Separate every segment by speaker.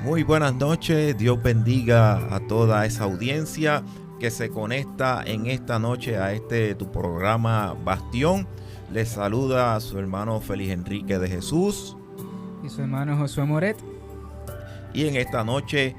Speaker 1: Muy buenas noches, Dios bendiga a toda esa audiencia que se conecta en esta noche a tu programa Bastión. Les saluda a su hermano Félix Enrique de Jesús.
Speaker 2: Y su hermano Josué Moret.
Speaker 1: Y en esta noche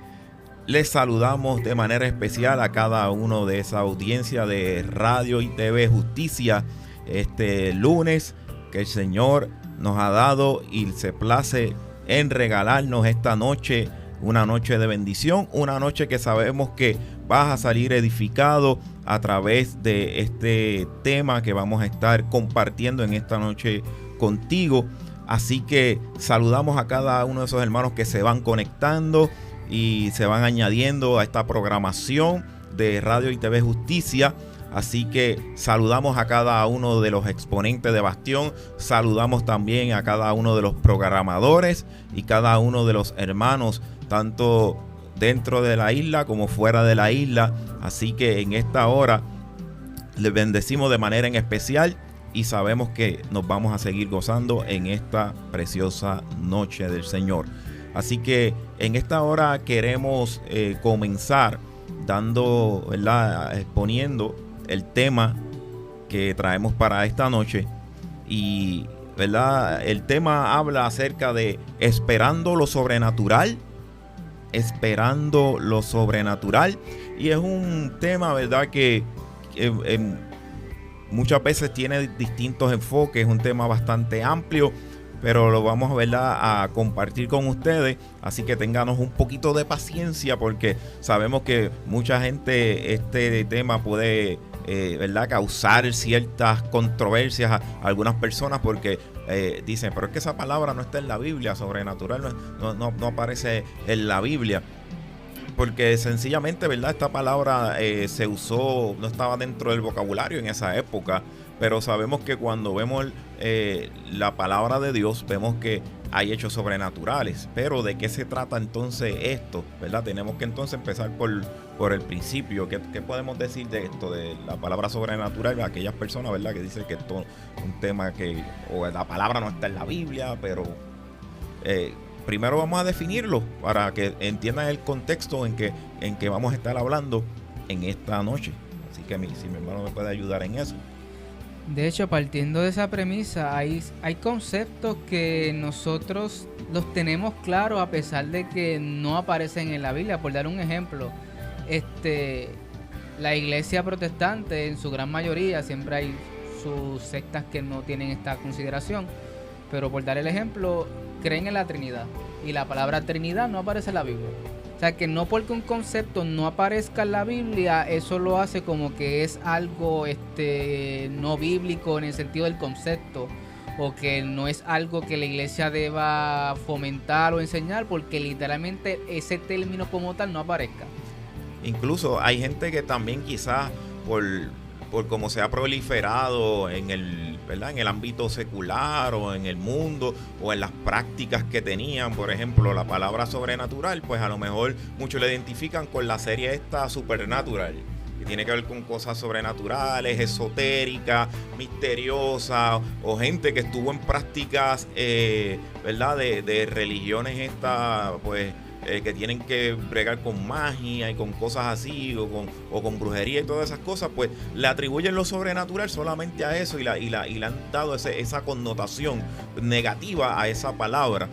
Speaker 1: les saludamos de manera especial a cada uno de esa audiencia de Radio y TV Justicia este lunes que el Señor nos ha dado y se place en regalarnos esta noche, una noche de bendición, una noche que sabemos que vas a salir edificado a través de este tema que vamos a estar compartiendo en esta noche contigo. Así que saludamos a cada uno de esos hermanos que se van conectando y se van añadiendo a esta programación de Radio y TV Justicia. Así que saludamos a cada uno de los exponentes de Bastión, saludamos también a cada uno de los programadores y cada uno de los hermanos, tanto dentro de la isla como fuera de la isla. Así que en esta hora les bendecimos de manera en especial y sabemos que nos vamos a seguir gozando en esta preciosa noche del Señor. Así que en esta hora queremos comenzar dando, ¿verdad?, exponiendo el tema que traemos para esta noche. Y, ¿verdad?, el tema habla acerca de esperando lo sobrenatural. Esperando lo sobrenatural. Y es un tema, ¿verdad?, que muchas veces tiene distintos enfoques. Es un tema bastante amplio, pero lo vamos, ¿verdad?, a compartir con ustedes. Así que ténganos un poquito de paciencia porque sabemos que mucha gente este tema puede ¿verdad?, causar ciertas controversias a algunas personas porque dicen, pero es que esa palabra no está en la Biblia, sobrenatural no aparece en la Biblia. Porque sencillamente, ¿verdad?, esta palabra se usó, no estaba dentro del vocabulario en esa época. Pero sabemos que cuando vemos la palabra de Dios, vemos que hay hechos sobrenaturales. Pero ¿de qué se trata entonces esto? ¿Verdad? Tenemos que entonces empezar por el principio. ¿Qué podemos decir de esto, de la palabra sobrenatural? Aquellas personas, ¿verdad?, que dicen que esto es un tema que, o la palabra no está en la Biblia, pero primero vamos a definirlo para que entiendan el contexto en que vamos a estar hablando en esta noche. Así que si mi hermano me puede ayudar en eso.
Speaker 2: De hecho, partiendo de esa premisa, hay conceptos que nosotros los tenemos claros a pesar de que no aparecen en la Biblia. Por dar un ejemplo, la iglesia protestante en su gran mayoría, siempre hay sus sectas que no tienen esta consideración, pero por dar el ejemplo, creen en la Trinidad y la palabra Trinidad no aparece en la Biblia. O sea que no porque un concepto no aparezca en la Biblia, eso lo hace como que es algo no bíblico en el sentido del concepto, o que no es algo que la iglesia deba fomentar o enseñar porque literalmente ese término como tal no aparezca.
Speaker 1: Incluso hay gente que también quizás por cómo se ha proliferado en el ámbito secular o en el mundo o en las prácticas que tenían, por ejemplo, la palabra sobrenatural, pues a lo mejor muchos la identifican con la serie esta Supernatural, que tiene que ver con cosas sobrenaturales, esotéricas, misteriosas, o gente que estuvo en prácticas, ¿verdad?, de religiones pues que tienen que bregar con magia y con cosas así, o con brujería y todas esas cosas, pues le atribuyen lo sobrenatural solamente a eso y le han dado esa connotación negativa a esa palabra,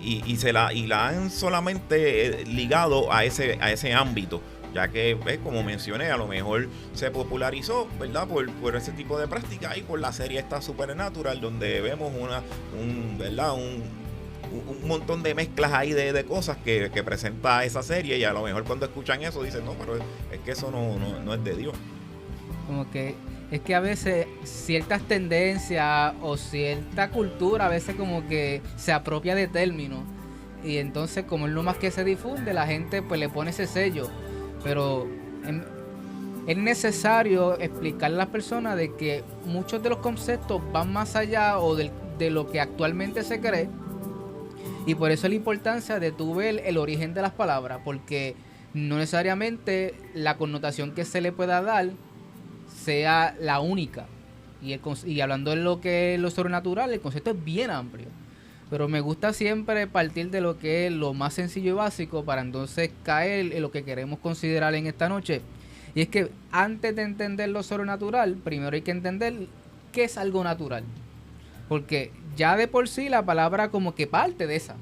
Speaker 1: y la han solamente ligado a ese ámbito, ya que, como mencioné, a lo mejor se popularizó, ¿verdad?, por ese tipo de práctica y por la serie esta Supernatural, donde vemos un montón de mezclas ahí de cosas que presenta esa serie, y a lo mejor cuando escuchan eso dicen, no, pero es que eso no es de Dios.
Speaker 2: Como que es que a veces ciertas tendencias o cierta cultura a veces como que se apropia de términos, y entonces como es lo más que se difunde, la gente pues le pone ese sello. Pero es necesario explicarle a las personas de que muchos de los conceptos van más allá de lo que actualmente se cree. Y por eso la importancia de tú ver el origen de las palabras, porque no necesariamente la connotación que se le pueda dar sea la única. Y hablando de lo que es lo sobrenatural, el concepto es bien amplio. Pero me gusta siempre partir de lo que es lo más sencillo y básico para entonces caer en lo que queremos considerar en esta noche. Y es que antes de entender lo sobrenatural, primero hay que entender qué es algo natural. Porque ya de por sí la palabra como que parte de esa.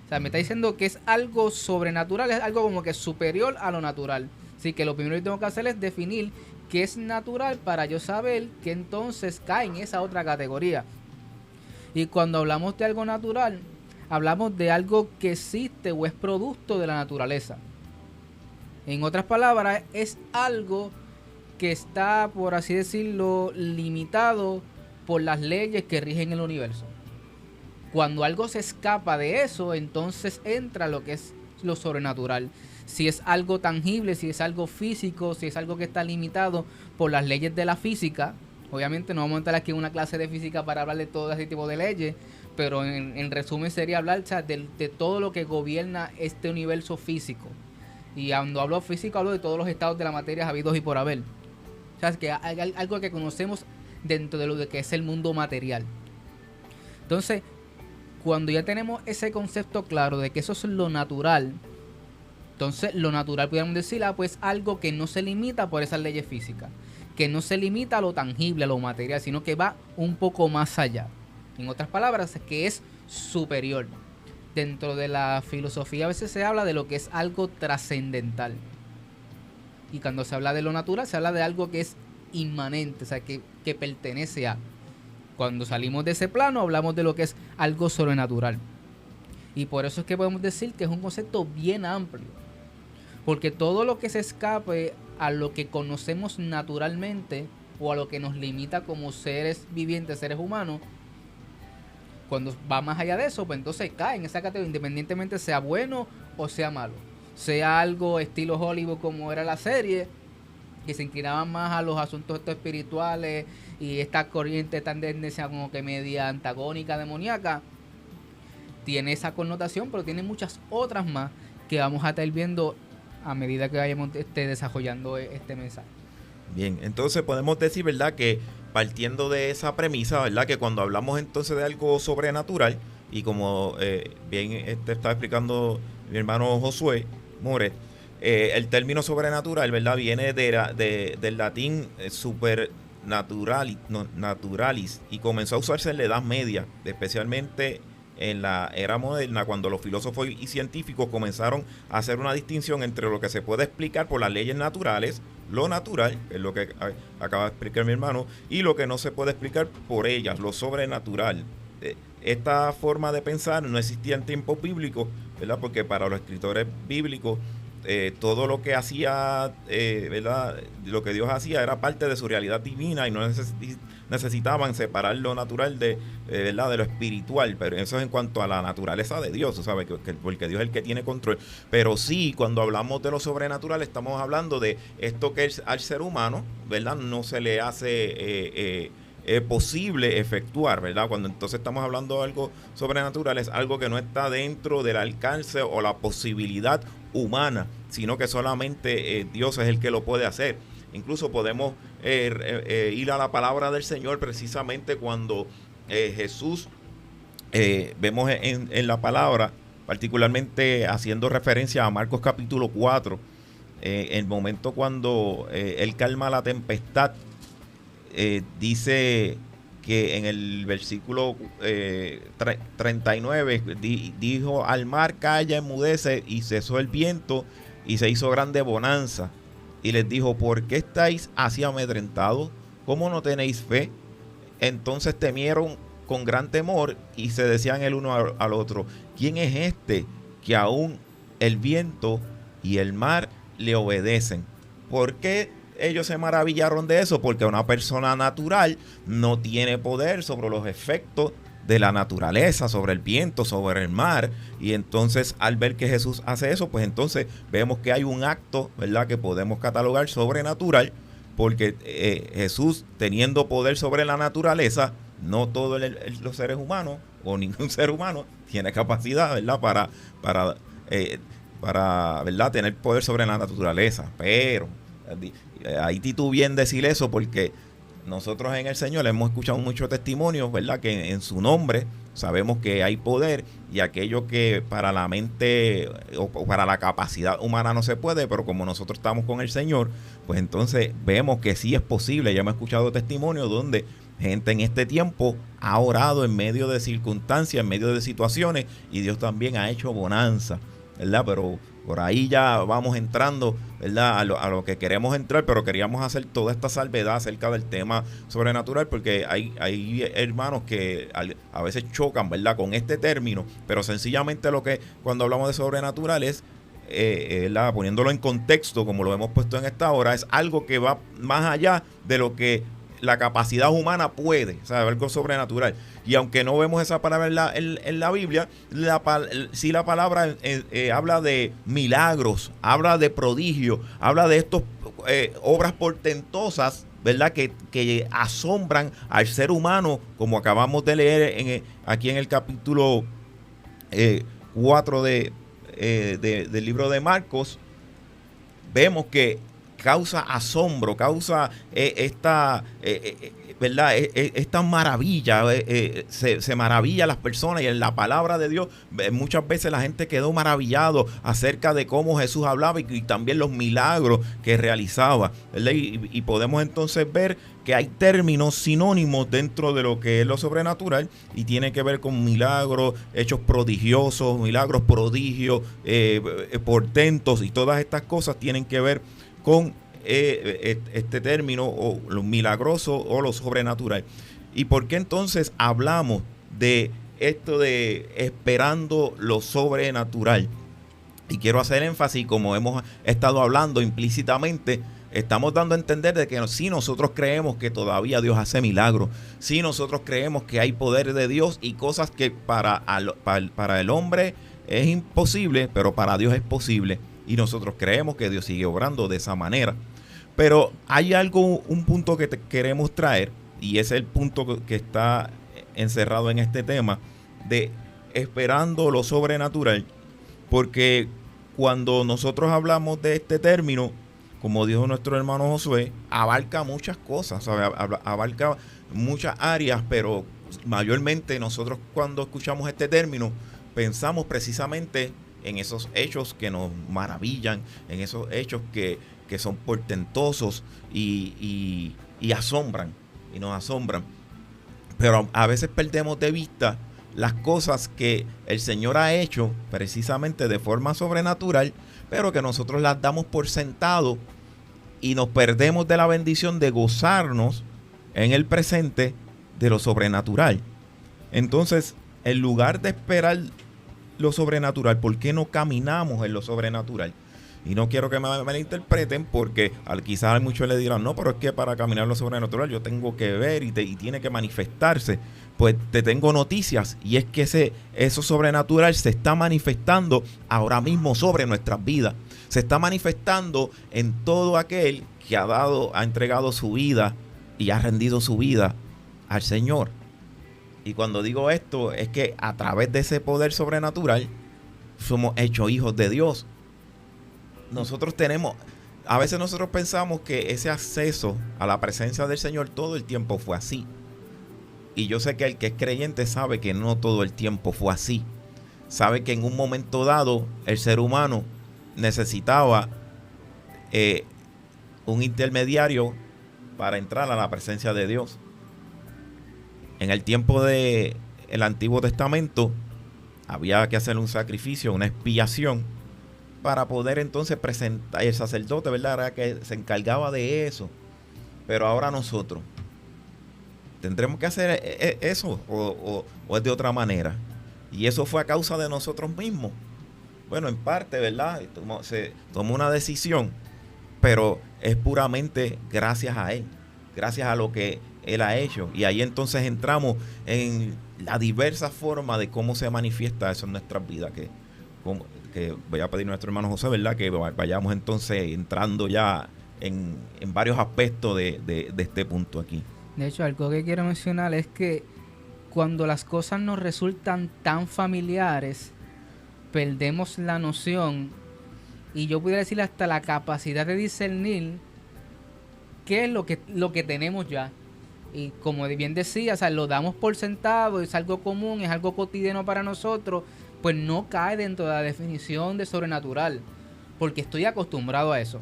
Speaker 2: O sea, me está diciendo que es algo sobrenatural, es algo como que superior a lo natural. Así que lo primero que tengo que hacer es definir qué es natural para yo saber que entonces cae en esa otra categoría. Y cuando hablamos de algo natural, hablamos de algo que existe o es producto de la naturaleza. En otras palabras, es algo que está, por así decirlo, limitado por las leyes que rigen el universo. Cuando algo se escapa de eso, entonces entra lo que es lo sobrenatural. Si es algo tangible, si es algo físico, si es algo que está limitado por las leyes de la física. Obviamente no vamos a entrar aquí en una clase de física para hablar de todo ese tipo de leyes, pero en resumen sería hablar, o sea, de todo lo que gobierna este universo físico. Y cuando hablo físico, hablo de todos los estados de la materia habidos y por haber. O sea, es que hay algo que conocemos dentro de lo que es el mundo material. Entonces, cuando ya tenemos ese concepto claro de que eso es lo natural, entonces lo natural podríamos decir, pues algo que no se limita por esas leyes físicas, que no se limita a lo tangible, a lo material, sino que va un poco más allá. En otras palabras, que es superior. Dentro de la filosofía a veces se habla de lo que es algo trascendental. Y cuando se habla de lo natural, se habla de algo que es inmanente, o sea, que pertenece a. Cuando salimos de ese plano, hablamos de lo que es algo sobrenatural. Y por eso es que podemos decir que es un concepto bien amplio. Porque todo lo que se escape a lo que conocemos naturalmente o a lo que nos limita como seres vivientes, seres humanos, cuando va más allá de eso, pues entonces cae en esa categoría, independientemente sea bueno o sea malo. Sea algo estilo Hollywood como era la serie, que se inclinaban más a los asuntos estos espirituales y esta corriente tan tendencia como que media antagónica, demoníaca, tiene esa connotación, pero tiene muchas otras más que vamos a estar viendo a medida que vayamos desarrollando este mensaje.
Speaker 1: Bien, entonces podemos decir, ¿verdad?, que partiendo de esa premisa, ¿verdad?, que cuando hablamos entonces de algo sobrenatural, y como bien estaba explicando mi hermano Josué More, el término sobrenatural, ¿verdad?, viene del latín naturalis, y comenzó a usarse en la Edad Media, especialmente en la era moderna, cuando los filósofos y científicos comenzaron a hacer una distinción entre lo que se puede explicar por las leyes naturales, lo natural, que es lo que acaba de explicar mi hermano, y lo que no se puede explicar por ellas, lo sobrenatural. Esta forma de pensar no existía en tiempos bíblicos, ¿verdad?, porque para los escritores bíblicos todo lo que hacía, ¿verdad?, lo que Dios hacía era parte de su realidad divina y no necesitaban separar lo natural ¿verdad?, de lo espiritual. Pero eso es en cuanto a la naturaleza de Dios, ¿sabes? Porque Dios es el que tiene control. Pero sí, cuando hablamos de lo sobrenatural, estamos hablando de esto que al ser humano, ¿verdad?, no se le hace posible efectuar, ¿verdad? Cuando entonces estamos hablando de algo sobrenatural, es algo que no está dentro del alcance o la posibilidad humana, sino que solamente Dios es el que lo puede hacer. Incluso podemos ir a la palabra del Señor precisamente cuando Jesús, vemos en la palabra, particularmente haciendo referencia a Marcos capítulo 4, el momento cuando Él calma la tempestad, dice que en el versículo 39 dijo al mar calla, enmudece, y cesó el viento y se hizo grande bonanza, y les dijo: ¿por qué estáis así amedrentados? ¿Cómo no tenéis fe? Entonces temieron con gran temor y se decían el uno al otro: ¿quién es este que aún el viento y el mar le obedecen? ¿Por qué ellos se maravillaron de eso? Porque una persona natural no tiene poder sobre los efectos de la naturaleza, sobre el viento, sobre el mar. Y entonces, al ver que Jesús hace eso, pues entonces vemos que hay un acto, ¿verdad?, que podemos catalogar sobrenatural, porque Jesús, teniendo poder sobre la naturaleza, no todos los seres humanos o ningún ser humano tiene capacidad, ¿verdad?, para ¿verdad?, tener poder sobre la naturaleza. Pero ahí tú bien decir eso, porque nosotros en el Señor hemos escuchado muchos testimonios, ¿verdad? Que en su nombre sabemos que hay poder, y aquello que para la mente o para la capacidad humana no se puede, pero como nosotros estamos con el Señor, pues entonces vemos que sí es posible. Ya hemos escuchado testimonios donde gente en este tiempo ha orado en medio de circunstancias, en medio de situaciones, y Dios también ha hecho bonanza, ¿verdad? Pero por ahí ya vamos entrando, ¿verdad? A lo que queremos entrar, pero queríamos hacer toda esta salvedad acerca del tema sobrenatural, porque hay hermanos que a veces chocan, ¿verdad?, con este término, pero sencillamente lo que cuando hablamos de sobrenatural es, poniéndolo en contexto, como lo hemos puesto en esta hora, es algo que va más allá de lo que la capacidad humana puede, o sea, algo sobrenatural. Y aunque no vemos esa palabra en la Biblia, sí la palabra habla de milagros, habla de prodigios, habla de estos obras portentosas, ¿verdad?, que asombran al ser humano, como acabamos de leer aquí en el capítulo 4 del libro de Marcos. Vemos que causa asombro, causa ¿verdad? Esta maravilla, se maravilla a las personas, y en la palabra de Dios muchas veces la gente quedó maravillado acerca de cómo Jesús hablaba y también los milagros que realizaba, ¿verdad? Y podemos entonces ver que hay términos sinónimos dentro de lo que es lo sobrenatural, y tiene que ver con milagros, hechos prodigiosos, milagros, prodigios, portentos, y todas estas cosas tienen que ver con este término, o lo milagroso o lo sobrenatural. ¿Y por qué entonces hablamos de esto de esperando lo sobrenatural? Y quiero hacer énfasis, como hemos estado hablando implícitamente, estamos dando a entender de que si nosotros creemos que todavía Dios hace milagros, si nosotros creemos que hay poder de Dios y cosas que para el hombre es imposible, pero para Dios es posible, y nosotros creemos que Dios sigue obrando de esa manera. Pero hay un punto que queremos traer, y es el punto que está encerrado en este tema de esperando lo sobrenatural, porque cuando nosotros hablamos de este término, como dijo nuestro hermano Josué, abarca muchas cosas, ¿sabe? Abarca muchas áreas, pero mayormente nosotros cuando escuchamos este término pensamos precisamente en esos hechos que nos maravillan, en esos hechos que son portentosos y asombran, y nos asombran. Pero a veces perdemos de vista las cosas que el Señor ha hecho precisamente de forma sobrenatural, pero que nosotros las damos por sentado y nos perdemos de la bendición de gozarnos en el presente de lo sobrenatural. Entonces, en lugar de esperar lo sobrenatural, ¿por qué no caminamos en lo sobrenatural? Y no quiero que me malinterpreten, porque quizás muchos le dirán, no, pero es que para caminar lo sobrenatural yo tengo que ver y tiene que manifestarse. Pues te tengo noticias, y es que eso sobrenatural se está manifestando ahora mismo sobre nuestras vidas. Se está manifestando en todo aquel que ha entregado su vida y ha rendido su vida al Señor. Y cuando digo esto, es que a través de ese poder sobrenatural somos hechos hijos de Dios. A veces nosotros pensamos que ese acceso a la presencia del Señor todo el tiempo fue así. Y yo sé que el que es creyente sabe que no todo el tiempo fue así. Sabe que en un momento dado el ser humano necesitaba un intermediario para entrar a la presencia de Dios. En el tiempo del Antiguo Testamento había que hacer un sacrificio, una expiación, para poder entonces presentar. El sacerdote, ¿verdad?, era que se encargaba de eso. Pero ahora nosotros tendremos que hacer eso, o es de otra manera. Y eso fue a causa de nosotros mismos. Bueno, en parte, ¿verdad? Se tomó una decisión, pero es puramente gracias a Él, gracias a lo que Él ha hecho. Y ahí entonces entramos en la diversa forma de cómo se manifiesta eso en nuestras vidas, que voy a pedir a nuestro hermano José, ¿verdad?, que vayamos entonces entrando ya en varios aspectos de este punto aquí.
Speaker 2: De hecho, algo que quiero mencionar es que cuando las cosas nos resultan tan familiares, perdemos la noción, y yo pudiera decir hasta la capacidad de discernir qué es lo que tenemos ya. Y como bien decía, o sea, lo damos por sentado, es algo común, es algo cotidiano para nosotros, pues no cae dentro de la definición de sobrenatural, porque estoy acostumbrado a eso.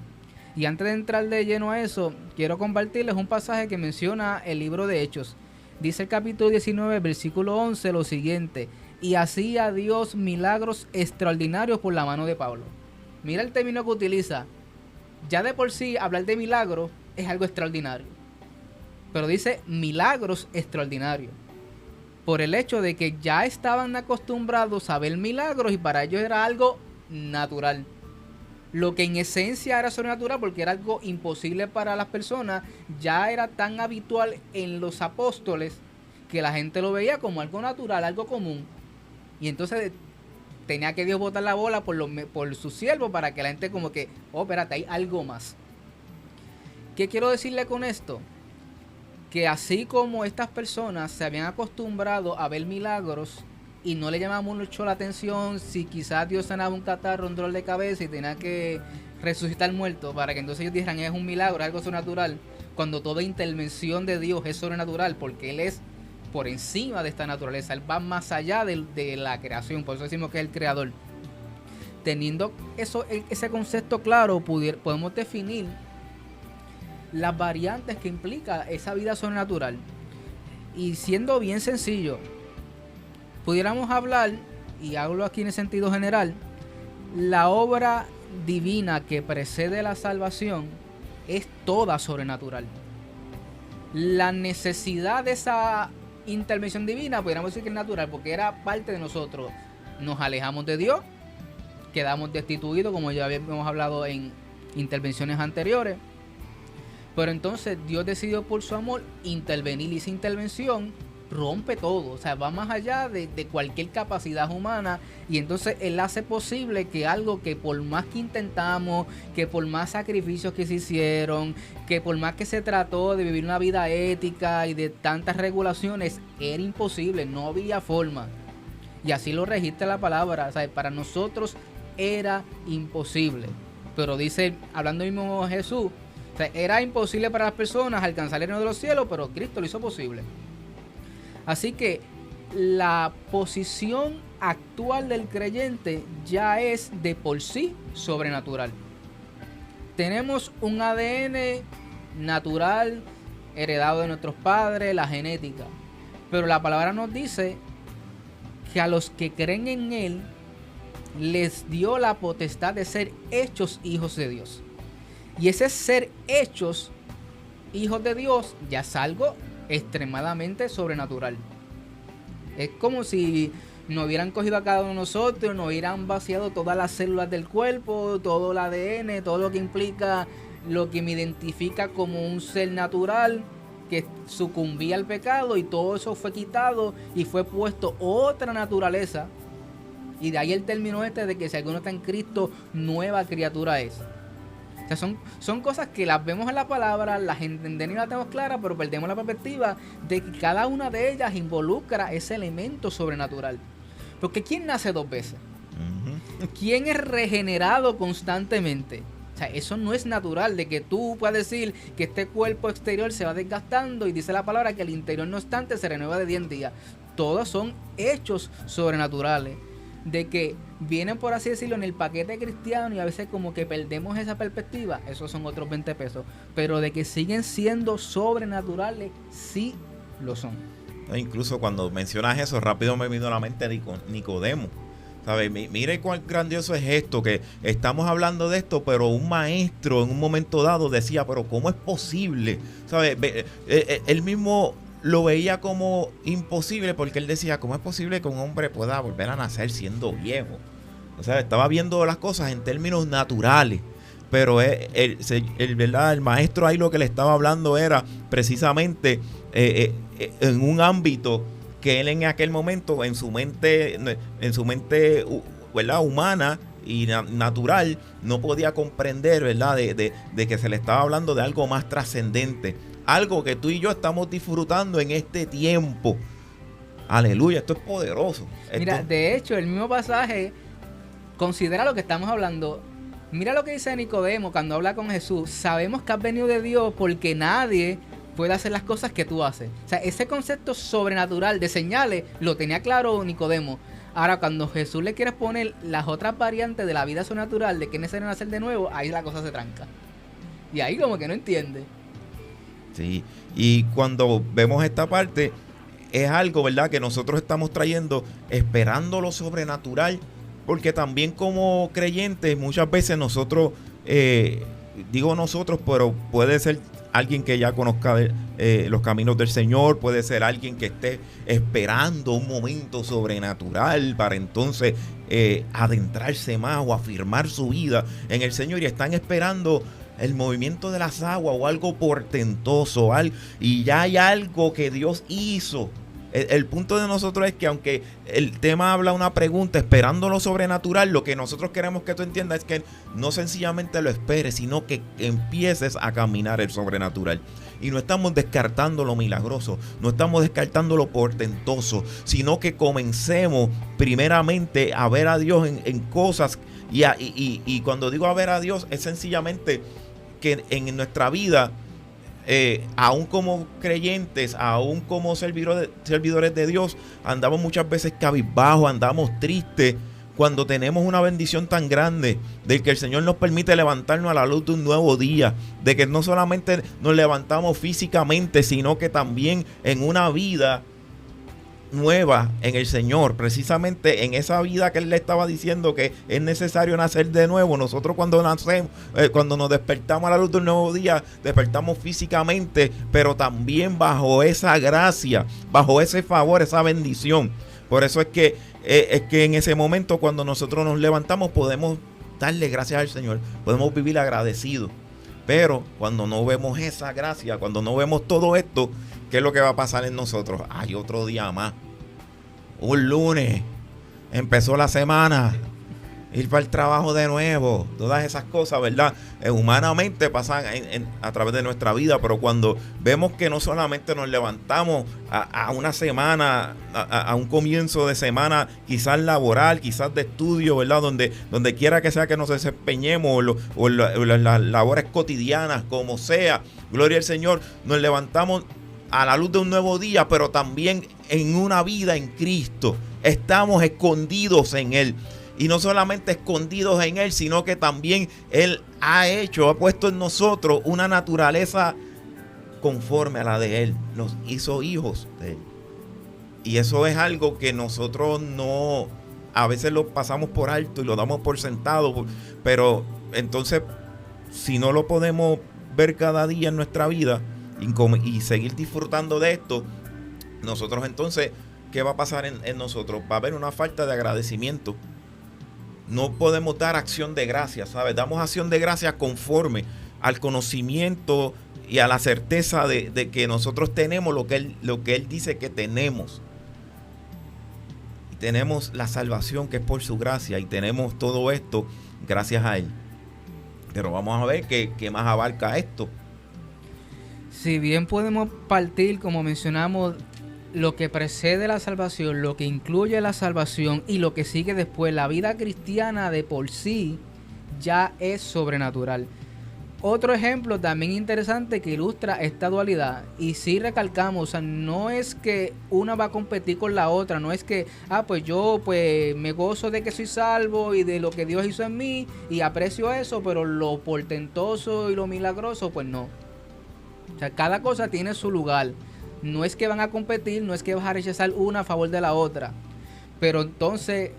Speaker 2: Y antes de entrar de lleno a eso, quiero compartirles un pasaje que menciona el libro de Hechos. Dice el capítulo 19, versículo 11, lo siguiente: y hacía Dios milagros extraordinarios por la mano de Pablo. Mira el término que utiliza. Ya de por sí hablar de milagros es algo extraordinario, pero dice milagros extraordinarios, por el hecho de que ya estaban acostumbrados a ver milagros y para ellos era algo natural. Lo que en esencia era sobrenatural, porque era algo imposible para las personas, ya era tan habitual en los apóstoles que la gente lo veía como algo natural, algo común. Y entonces tenía que Dios botar la bola por su siervo para que la gente como que, oh, espérate, hay algo más. ¿Qué quiero decirle con esto? Que así como estas personas se habían acostumbrado a ver milagros y no le llamaba mucho la atención si quizás Dios sanaba un catarro, un dolor de cabeza y tenía que resucitar muerto, para que entonces ellos dijeran es un milagro, es algo sobrenatural, cuando toda intervención de Dios es sobrenatural, porque Él es por encima de esta naturaleza, Él va más allá de la creación, por eso decimos que es el creador. Teniendo ese concepto claro, podemos definir las variantes que implica esa vida sobrenatural. Y siendo bien sencillo, pudiéramos hablar, y hablo aquí en el sentido general, la obra divina que precede la salvación es toda sobrenatural. La necesidad de esa intervención divina, pudiéramos decir que es natural, porque era parte de nosotros. Nos alejamos de Dios, quedamos destituidos, como ya habíamos hablado en intervenciones anteriores. Pero entonces Dios decidió por su amor intervenir, y esa intervención rompe todo, o sea, va más allá de cualquier capacidad humana, y entonces Él hace posible que algo que por más que intentamos, que por más sacrificios que se hicieron, que por más que se trató de vivir una vida ética y de tantas regulaciones, era imposible, no había forma. Y así lo registra la palabra, o sea, para nosotros era imposible. Pero dice, hablando mismo Jesús, o sea, era imposible para las personas alcanzar el reino de los cielos, pero Cristo lo hizo posible. Así que la posición actual del creyente ya es de por sí sobrenatural. Tenemos un ADN natural heredado de nuestros padres, la genética. Pero la palabra nos dice que a los que creen en Él les dio la potestad de ser hechos hijos de Dios. Y ese ser hechos hijos de Dios ya es algo extremadamente sobrenatural. Es como si nos hubieran cogido a cada uno de nosotros, nos hubieran vaciado todas las células del cuerpo, todo el ADN, todo lo que implica, lo que me identifica como un ser natural que sucumbía al pecado, y todo eso fue quitado y fue puesto otra naturaleza. Y de ahí el término de que si alguno está en Cristo, nueva criatura es. O sea, son cosas que las vemos en la palabra, las entendemos y las tenemos claras, pero perdemos la perspectiva de que cada una de ellas involucra ese elemento sobrenatural. Porque ¿quién nace dos veces? ¿Quién es regenerado constantemente? O sea, eso no es natural, de que tú puedas decir que este cuerpo exterior se va desgastando y dice la palabra que el interior no obstante se renueva de día en día. Todos son hechos sobrenaturales, de que vienen, por así decirlo, en el paquete cristiano, y a veces como que perdemos esa perspectiva. Esos son otros 20 pesos, pero de que siguen siendo sobrenaturales, sí lo son.
Speaker 1: Incluso cuando mencionas eso, rápido me vino a la mente Nicodemo. ¿Sabes? Mire cuán grandioso es esto, que estamos hablando de esto, pero un maestro en un momento dado decía, pero ¿cómo es posible? ¿Sabes? Él mismo lo veía como imposible, porque él decía, ¿cómo es posible que un hombre pueda volver a nacer siendo viejo? O sea, estaba viendo las cosas en términos naturales, pero el maestro ahí lo que le estaba hablando era precisamente en un ámbito que él en aquel momento, en su mente ¿verdad?, humana y natural, no podía comprender, ¿verdad?, de que se le estaba hablando de algo más trascendente, algo que tú y yo estamos disfrutando en este tiempo. Aleluya, esto es poderoso.
Speaker 2: Mira, de hecho, el mismo pasaje considera lo que estamos hablando. Mira lo que dice Nicodemo cuando habla con Jesús. Sabemos que has venido de Dios, porque nadie puede hacer las cosas que tú haces. O sea, ese concepto sobrenatural de señales lo tenía claro Nicodemo. Ahora, cuando Jesús le quiere poner las otras variantes de la vida sobrenatural, de que es necesario nacer de nuevo, ahí la cosa se tranca. Y ahí como que no entiende.
Speaker 1: Sí, y cuando vemos esta parte, es algo, ¿verdad?, que nosotros estamos trayendo, esperando lo sobrenatural, porque también como creyentes, muchas veces nosotros, digo nosotros, pero puede ser alguien que ya conozca los caminos del Señor, puede ser alguien que esté esperando un momento sobrenatural para entonces adentrarse más o afirmar su vida en el Señor, y están esperando el movimiento de las aguas o algo portentoso, y ya hay algo que Dios hizo. El punto de nosotros es que, aunque el tema habla una pregunta, esperando lo sobrenatural, lo que nosotros queremos que tú entiendas es que no sencillamente lo esperes, sino que empieces a caminar el sobrenatural. Y no estamos descartando lo milagroso, no estamos descartando lo portentoso, sino que comencemos primeramente a ver a Dios en cosas. Y cuando digo a ver a Dios, es sencillamente que en nuestra vida, aún como creyentes, aún como servidores de Dios, andamos muchas veces cabizbajos, andamos tristes, cuando tenemos una bendición tan grande de que el Señor nos permite levantarnos a la luz de un nuevo día, de que no solamente nos levantamos físicamente, sino que también en una vida nueva en el Señor, precisamente en esa vida que Él le estaba diciendo que es necesario nacer de nuevo. Nosotros cuando nacemos, cuando nos despertamos a la luz de un nuevo día, despertamos físicamente, pero también bajo esa gracia, bajo ese favor, esa bendición. Por eso es que en ese momento, cuando nosotros nos levantamos, podemos darle gracias al Señor, podemos vivir agradecidos. Pero cuando no vemos esa gracia, cuando no vemos todo esto, ¿qué es lo que va a pasar en nosotros? Hay otro día más. Un lunes. Empezó la semana. Ir para el trabajo de nuevo. Todas esas cosas, ¿verdad? Humanamente pasan a través de nuestra vida. Pero cuando vemos que no solamente nos levantamos a una semana, a un comienzo de semana, quizás laboral, quizás de estudio, ¿verdad? Donde quiera que sea que nos desempeñemos, o las labores cotidianas, como sea. Gloria al Señor. Nos levantamos a la luz de un nuevo día, pero también en una vida en Cristo. Estamos escondidos en Él. Y no solamente escondidos en Él, sino que también Él ha puesto en nosotros una naturaleza conforme a la de Él. Nos hizo hijos de Él. Y eso es algo que nosotros no, a veces lo pasamos por alto y lo damos por sentado. Pero entonces, si no lo podemos ver cada día en nuestra vida y seguir disfrutando de esto, nosotros entonces, ¿qué va a pasar en nosotros? Va a haber una falta de agradecimiento. No podemos dar acción de gracias, ¿sabes? Damos acción de gracias conforme al conocimiento y a la certeza de que nosotros tenemos lo que Él dice que tenemos. Y tenemos la salvación que es por su gracia, y tenemos todo esto gracias a Él. Pero vamos a ver qué más abarca esto.
Speaker 2: Si bien podemos partir, como mencionamos, lo que precede la salvación, lo que incluye la salvación y lo que sigue después, la vida cristiana de por sí ya es sobrenatural. Otro ejemplo también interesante que ilustra esta dualidad, y sí recalcamos, o sea, no es que una va a competir con la otra, no es que, pues yo me gozo de que soy salvo y de lo que Dios hizo en mí y aprecio eso, pero lo portentoso y lo milagroso, pues no. O sea, cada cosa tiene su lugar. No es que van a competir, no es que vas a rechazar una a favor de la otra. Pero entonces,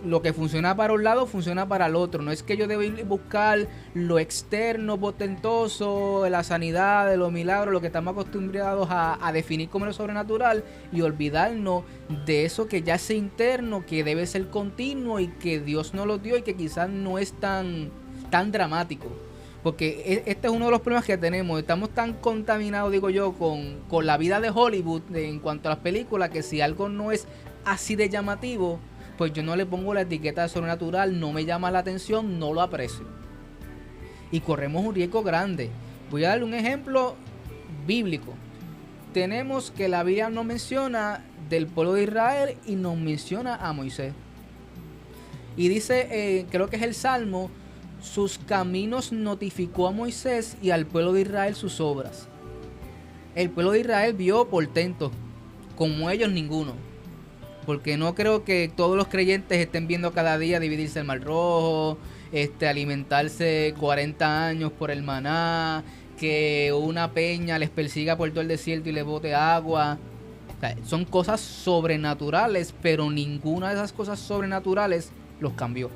Speaker 2: lo que funciona para un lado, funciona para el otro. No es que yo debo ir a buscar lo externo, potentoso, la sanidad, de los milagros, lo que estamos acostumbrados a definir como lo sobrenatural, y olvidarnos de eso que ya es interno, que debe ser continuo y que Dios nos lo dio y que quizás no es tan dramático. Porque este es uno de los problemas que tenemos. Estamos tan contaminados, digo yo, con la vida de Hollywood en cuanto a las películas, que si algo no es así de llamativo, pues yo no le pongo la etiqueta de sobrenatural, no me llama la atención, no lo aprecio. Y corremos un riesgo grande. Voy a darle un ejemplo bíblico. Tenemos que la Biblia nos menciona del pueblo de Israel y nos menciona a Moisés. Y dice, creo que es el Salmo, sus caminos notificó a Moisés y al pueblo de Israel sus obras. el pueblo de Israel vio portentos, como ellos ninguno. Porque no creo que todos los creyentes estén viendo cada día dividirse el Mar Rojo, alimentarse 40 años por el maná, que una peña les persiga por todo el desierto y les bote agua. O sea, son cosas sobrenaturales, pero ninguna de esas cosas sobrenaturales los cambió.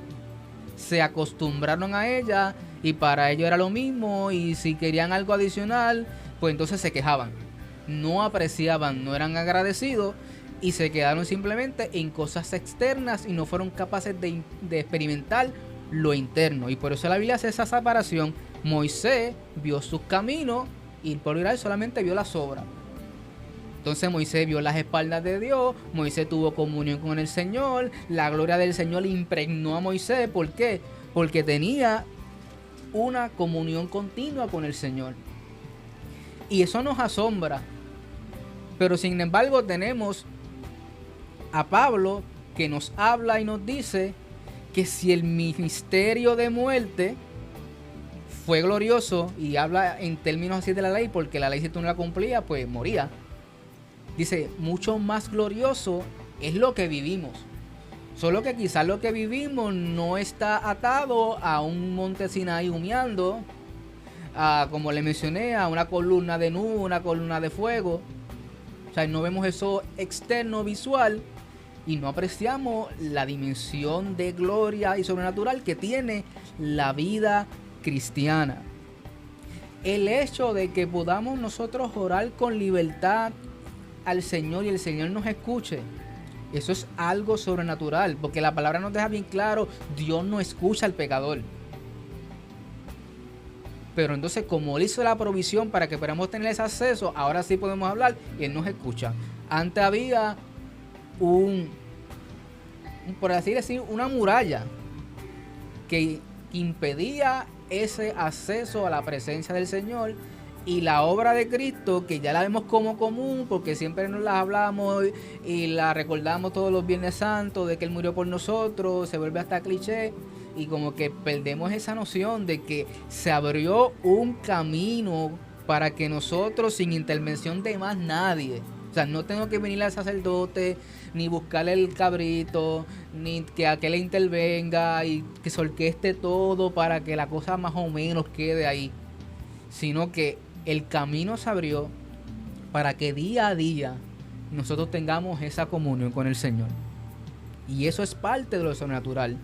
Speaker 2: Se acostumbraron a ella y para ellos era lo mismo, y si querían algo adicional, pues entonces se quejaban. No apreciaban, no eran agradecidos y se quedaron simplemente en cosas externas y no fueron capaces de experimentar lo interno. Y por eso la Biblia hace esa separación. Moisés vio sus caminos y el pueblo de Israel solamente vio las obras. Entonces Moisés vio las espaldas de Dios, Moisés tuvo comunión con el Señor, la gloria del Señor impregnó a Moisés. ¿Por qué? Porque tenía una comunión continua con el Señor. Y eso nos asombra. Pero sin embargo tenemos a Pablo que nos habla y nos dice que si el ministerio de muerte fue glorioso, y habla en términos así de la ley, porque la ley si tú no la cumplías, pues moría. Dice, mucho más glorioso es lo que vivimos. Solo que quizás lo que vivimos no está atado a un monte Sinaí humeando, como le mencioné, a una columna de nube, una columna de fuego. O sea, no vemos eso externo, visual, y no apreciamos la dimensión de gloria y sobrenatural que tiene la vida cristiana. El hecho de que podamos nosotros orar con libertad al Señor y el Señor nos escuche, eso es algo sobrenatural, porque la palabra nos deja bien claro, Dios no escucha al pecador. Pero entonces, como Él hizo la provisión para que podamos tener ese acceso, ahora sí podemos hablar y Él nos escucha. Antes había por así decir, una muralla que impedía ese acceso a la presencia del Señor, y la obra de Cristo, que ya la vemos como común porque siempre nos la hablamos y la recordamos todos los Viernes Santos, de que Él murió por nosotros, se vuelve hasta cliché, y como que perdemos esa noción de que se abrió un camino para que nosotros, sin intervención de más nadie, o sea, no tengo que venir al sacerdote, ni buscarle el cabrito, ni que aquel intervenga y que se orqueste todo para que la cosa más o menos quede ahí, sino que el camino se abrió para que día a día nosotros tengamos esa comunión con el Señor. Y eso es parte de lo sobrenatural.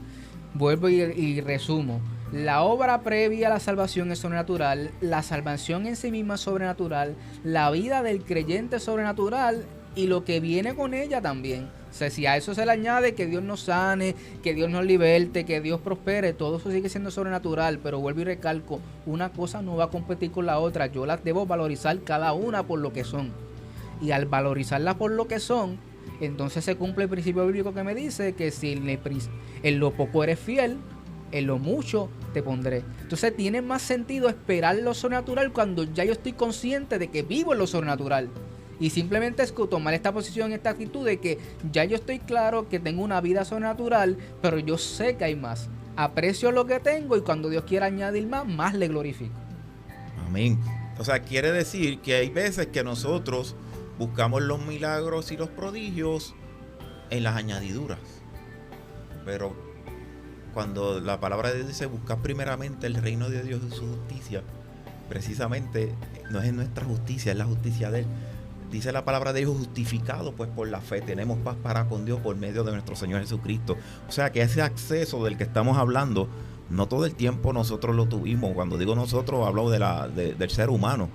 Speaker 2: Vuelvo y resumo. La obra previa a la salvación es sobrenatural, la salvación en sí misma es sobrenatural, la vida del creyente es sobrenatural y lo que viene con ella también. O sea, si a eso se le añade que Dios nos sane, que Dios nos liberte, que Dios prospere, todo eso sigue siendo sobrenatural. Pero vuelvo y recalco, una cosa no va a competir con la otra. Yo las debo valorizar cada una por lo que son. Y al valorizarlas por lo que son, entonces se cumple el principio bíblico que me dice que si en lo poco eres fiel, en lo mucho te pondré. Entonces tiene más sentido esperar lo sobrenatural cuando ya yo estoy consciente de que vivo en lo sobrenatural. Y simplemente es tomar esta posición, esta actitud de que ya yo estoy claro que tengo una vida sobrenatural, pero yo sé que hay más. Aprecio lo que tengo y cuando Dios quiera añadir más le glorifico.
Speaker 1: Amén. O sea, quiere decir que hay veces que nosotros buscamos los milagros y los prodigios en las añadiduras. Pero cuando la palabra de Dios dice buscar primeramente el reino de Dios y su justicia, precisamente no es nuestra justicia, es la justicia de Él. Dice la palabra de Dios, justificado pues por la fe, tenemos paz para con Dios por medio de nuestro Señor Jesucristo. O sea que ese acceso del que estamos hablando, no todo el tiempo nosotros lo tuvimos. Cuando digo nosotros, hablo del ser humano.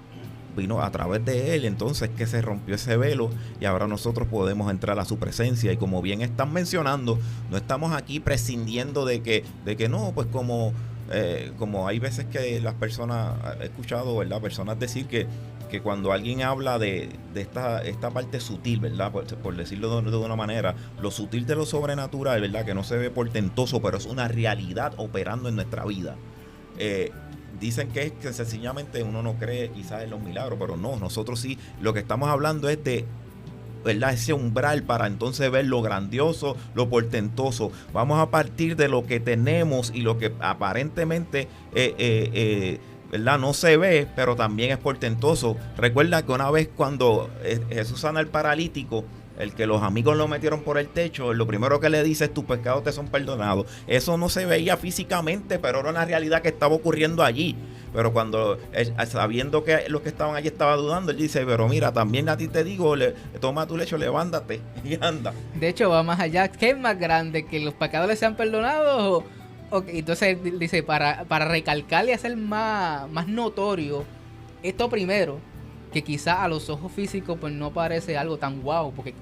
Speaker 1: Vino a través de Él, entonces que se rompió ese velo y ahora nosotros podemos entrar a su presencia. Y como bien están mencionando, no estamos aquí prescindiendo de que no, pues como hay veces que las personas, he escuchado, ¿verdad?, personas decir que cuando alguien habla de esta parte sutil, ¿verdad?, por decirlo de una manera, lo sutil de lo sobrenatural, ¿verdad?, que no se ve portentoso, pero es una realidad operando en nuestra vida. Dicen que es que sencillamente uno no cree quizás en los milagros, pero no, nosotros sí, lo que estamos hablando es de, ¿verdad?, ese umbral para entonces ver lo grandioso, lo portentoso. Vamos a partir de lo que tenemos y lo que aparentemente ¿verdad? No se ve, pero también es portentoso. Recuerda que una vez cuando Jesús sana al paralítico, el que los amigos lo metieron por el techo, lo primero que le dice es: tus pecados te son perdonados. Eso no se veía físicamente, pero era una realidad que estaba ocurriendo allí. Pero cuando, sabiendo que los que estaban allí estaban dudando, él dice: pero mira, también a ti te digo, toma tu lecho, levántate y anda.
Speaker 2: De hecho, va más allá. ¿Qué es más grande? ¿Que los pecados les sean perdonados? Entonces dice, para recalcar y hacer más notorio esto primero, que quizás a los ojos físicos pues no parece algo tan guau, porque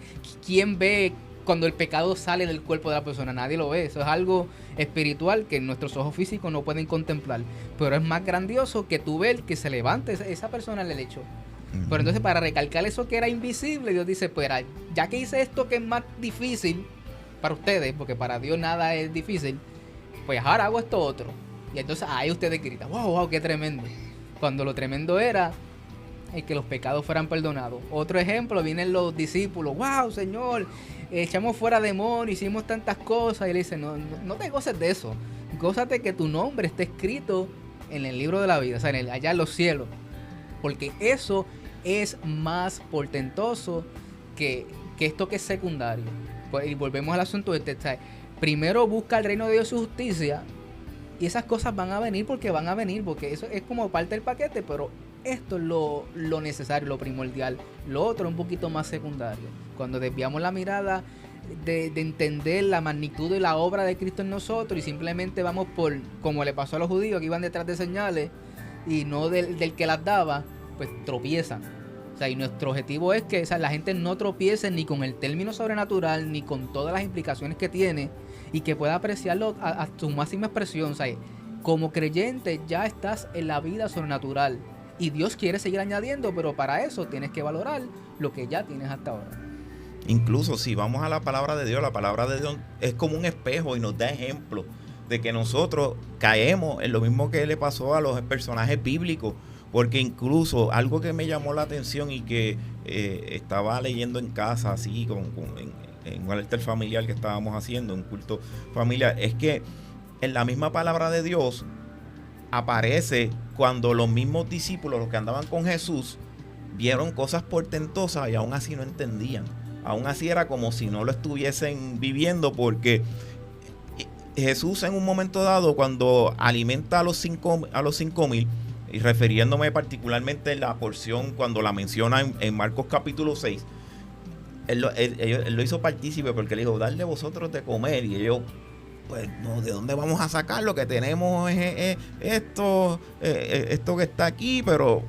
Speaker 2: ¿quién ve cuando el pecado sale del cuerpo de la persona? Nadie lo ve. Eso es algo espiritual que nuestros ojos físicos no pueden contemplar, pero es más grandioso que tú ver que se levante esa persona en el lecho. Pero entonces, para recalcar eso que era invisible, Dios dice: pues ya que hice esto que es más difícil para ustedes, porque para Dios nada es difícil, pues ahora hago esto otro. Y entonces ahí ustedes gritan: wow, qué tremendo. Cuando lo tremendo era que los pecados fueran perdonados. Otro ejemplo, vienen los discípulos: wow, Señor, echamos fuera demonios, hicimos tantas cosas. Y le dice: no te goces de eso, gózate que tu nombre esté escrito en el libro de la vida, o sea, allá en los cielos, porque eso es más portentoso que esto que es secundario. Pues, y volvemos al asunto o sea, primero busca el reino de Dios y su justicia, y esas cosas van a venir, porque eso es como parte del paquete, pero esto es lo necesario, lo primordial. Lo otro es un poquito más secundario. Cuando desviamos la mirada de entender la magnitud de la obra de Cristo en nosotros y simplemente vamos por, como le pasó a los judíos que iban detrás de señales y no del que las daba, pues tropiezan. O sea, y nuestro objetivo es que, o sea, la gente no tropiece ni con el término sobrenatural, ni con todas las implicaciones que tiene, y que pueda apreciarlo a su máxima expresión. O sea, como creyente ya estás en la vida sobrenatural y Dios quiere seguir añadiendo, pero para eso tienes que valorar lo que ya tienes hasta ahora.
Speaker 1: Incluso si vamos a la palabra de Dios, la palabra de Dios es como un espejo y nos da ejemplo de que nosotros caemos en lo mismo que le pasó a los personajes bíblicos. Porque incluso algo que me llamó la atención y que estaba leyendo en casa, así, en un altar familiar que estábamos haciendo, un culto familiar, es que en la misma palabra de Dios aparece cuando los mismos discípulos, los que andaban con Jesús, vieron cosas portentosas y aún así no entendían. Aún así era como si no lo estuviesen viviendo, porque Jesús en un momento dado, cuando alimenta a los 5,000, y refiriéndome particularmente en la porción cuando la menciona en Marcos capítulo 6, él lo hizo partícipe, porque le dijo: darle vosotros de comer. Y ellos, pues, no, ¿de dónde vamos a sacar? Lo que tenemos es esto que está aquí, pero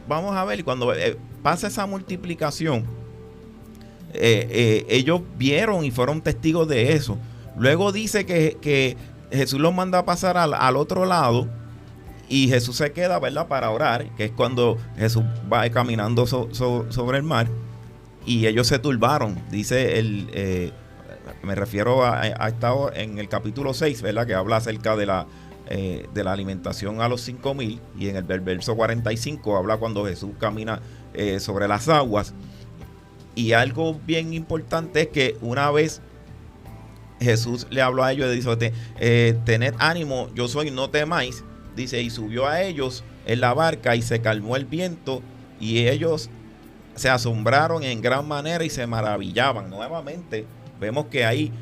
Speaker 1: vamos a ver. Y cuando pasa esa multiplicación, ellos vieron y fueron testigos de eso. Luego dice que Jesús los manda a pasar al otro lado, y Jesús se queda, ¿verdad?, para orar, que es cuando Jesús va caminando sobre el mar, y ellos se turbaron. Dice me refiero a estado en el capítulo 6, ¿verdad?, que habla acerca de la alimentación a los 5,000, y en el verso 45 habla cuando Jesús camina sobre las aguas. Y algo bien importante es que una vez Jesús le habló a ellos y dice: tened ánimo, yo soy, no temáis. Dice: y subió a ellos en la barca y se calmó el viento, y ellos se asombraron en gran manera y se maravillaban. Nuevamente vemos que hay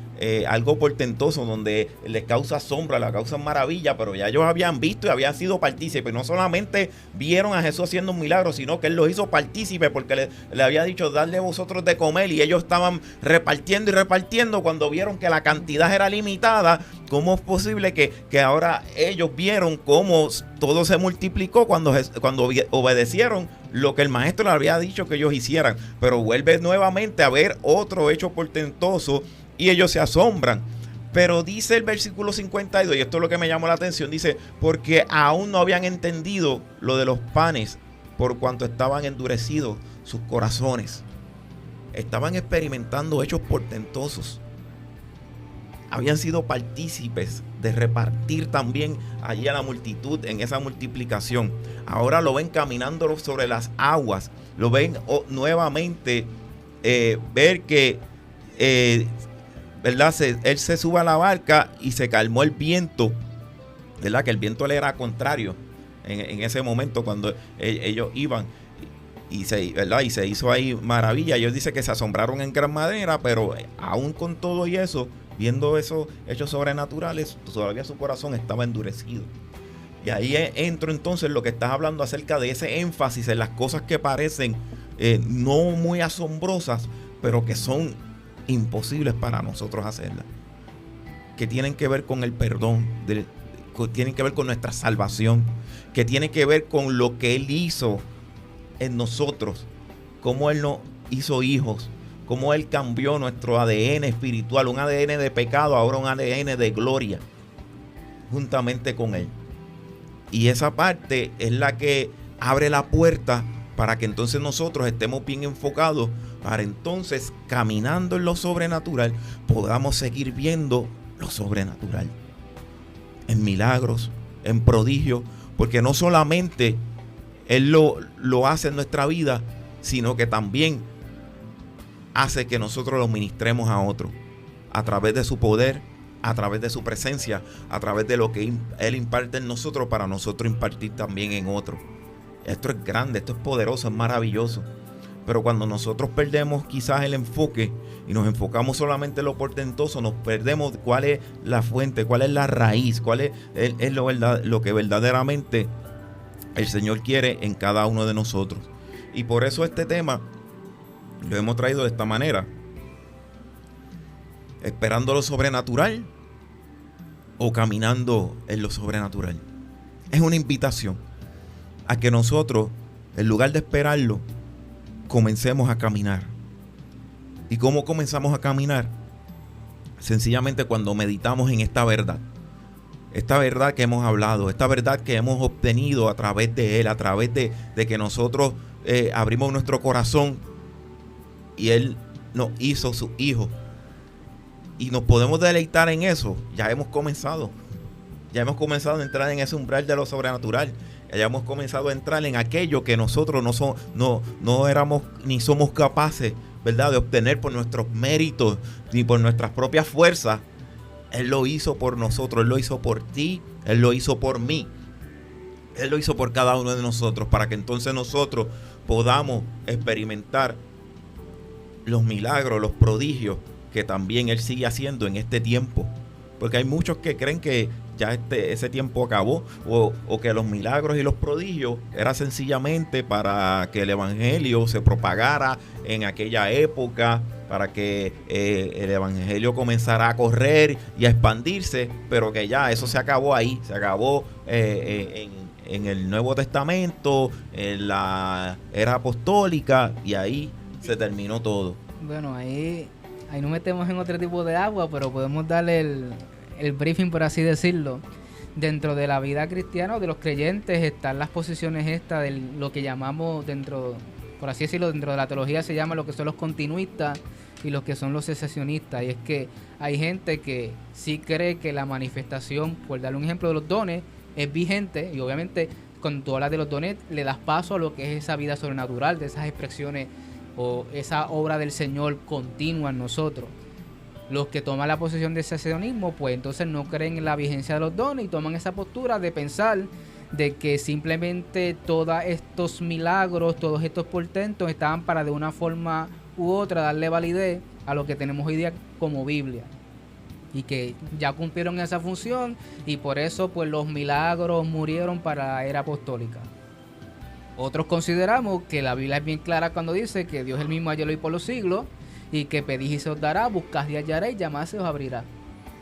Speaker 1: algo portentoso donde les causa asombro, les causa maravilla, pero ya ellos habían visto y habían sido partícipes. No solamente vieron a Jesús haciendo un milagro, sino que Él los hizo partícipes, porque le había dicho: darle vosotros de comer, y ellos estaban repartiendo y repartiendo. Cuando vieron que la cantidad era limitada, ¿cómo es posible que ahora ellos vieron cómo todo se multiplicó cuando obedecieron lo que el maestro les había dicho que ellos hicieran? Pero vuelve nuevamente a ver otro hecho portentoso y ellos se asombran. Pero dice el versículo 52, y esto es lo que me llamó la atención, dice: porque aún no habían entendido lo de los panes, por cuanto estaban endurecidos sus corazones. Estaban experimentando hechos portentosos. Habían sido partícipes de repartir también allí a la multitud en esa multiplicación. Ahora lo ven caminando sobre las aguas. Lo ven nuevamente ver que, ¿verdad? Él se sube a la barca y se calmó el viento, ¿verdad? Que el viento le era contrario. en ese momento cuando ellos iban y se hizo ahí maravilla. Ellos dicen que se asombraron en gran manera, pero aún con todo y eso, viendo esos hechos sobrenaturales, todavía su corazón estaba endurecido. Y ahí entro entonces lo que estás hablando acerca de ese énfasis en las cosas que parecen no muy asombrosas, pero que son imposibles para nosotros hacerlas, que tienen que ver con el perdón, tienen que ver con nuestra salvación, que tienen que ver con lo que Él hizo en nosotros, cómo Él nos hizo hijos, cómo Él cambió nuestro ADN espiritual, un ADN de pecado, ahora un ADN de gloria, juntamente con Él. Y esa parte es la que abre la puerta para que entonces nosotros estemos bien enfocados, para entonces, caminando en lo sobrenatural, podamos seguir viendo lo sobrenatural, en milagros, en prodigios, porque no solamente Él lo hace en nuestra vida, sino que también hace que nosotros lo ministremos a otros, a través de su poder, a través de su presencia, a través de lo que Él imparte en nosotros, para nosotros impartir también en otros. Esto es grande, esto es poderoso, es maravilloso. Pero cuando nosotros perdemos quizás el enfoque y nos enfocamos solamente en lo portentoso, nos perdemos cuál es la fuente, cuál es la raíz, cuál es lo que verdaderamente el Señor quiere en cada uno de nosotros. Y por eso este tema lo hemos traído de esta manera: esperando lo sobrenatural o caminando en lo sobrenatural. Es una invitación a que nosotros, en lugar de esperarlo, comencemos a caminar. ¿Y cómo comenzamos a caminar? Sencillamente cuando meditamos en esta verdad que hemos hablado, esta verdad que hemos obtenido a través de Él, a través de que nosotros abrimos nuestro corazón y Él nos hizo su hijo, y nos podemos deleitar en eso. Ya hemos comenzado a entrar en ese umbral de lo sobrenatural. Ya hemos comenzado a entrar en aquello que nosotros no éramos ni somos capaces, ¿verdad?, de obtener por nuestros méritos ni por nuestras propias fuerzas. Él lo hizo por nosotros, Él lo hizo por ti, Él lo hizo por mí, Él lo hizo por cada uno de nosotros, para que entonces nosotros podamos experimentar los milagros, los prodigios que también Él sigue haciendo en este tiempo. Porque hay muchos que creen que ya ese tiempo acabó, o que los milagros y los prodigios era sencillamente para que el evangelio se propagara en aquella época, para que el evangelio comenzara a correr y a expandirse, pero que ya eso se acabó ahí, se acabó en el Nuevo Testamento, en la era apostólica, y ahí se terminó todo.
Speaker 2: Bueno, ahí nos metemos en otro tipo de agua, pero podemos darle el briefing, por así decirlo. Dentro de la vida cristiana o de los creyentes están las posiciones estas de lo que llamamos, por así decirlo, dentro de la teología se llama lo que son los continuistas y los que son los cesacionistas. Y es que hay gente que sí cree que la manifestación, por darle un ejemplo de los dones, es vigente, y obviamente cuando tú hablas de los dones le das paso a lo que es esa vida sobrenatural, de esas expresiones o esa obra del Señor continua en nosotros. Los que toman la posición de cesacionismo, pues entonces no creen en la vigencia de los dones y toman esa postura de pensar de que simplemente todos estos milagros, todos estos portentos estaban para de una forma u otra darle validez a lo que tenemos hoy día como Biblia, y que ya cumplieron esa función, y por eso pues los milagros murieron para la era apostólica. Otros consideramos que la Biblia es bien clara cuando dice que Dios es el mismo ayer, hoy, por los siglos, y que pedís y se os dará, buscad y hallaréis, llamad se os abrirá.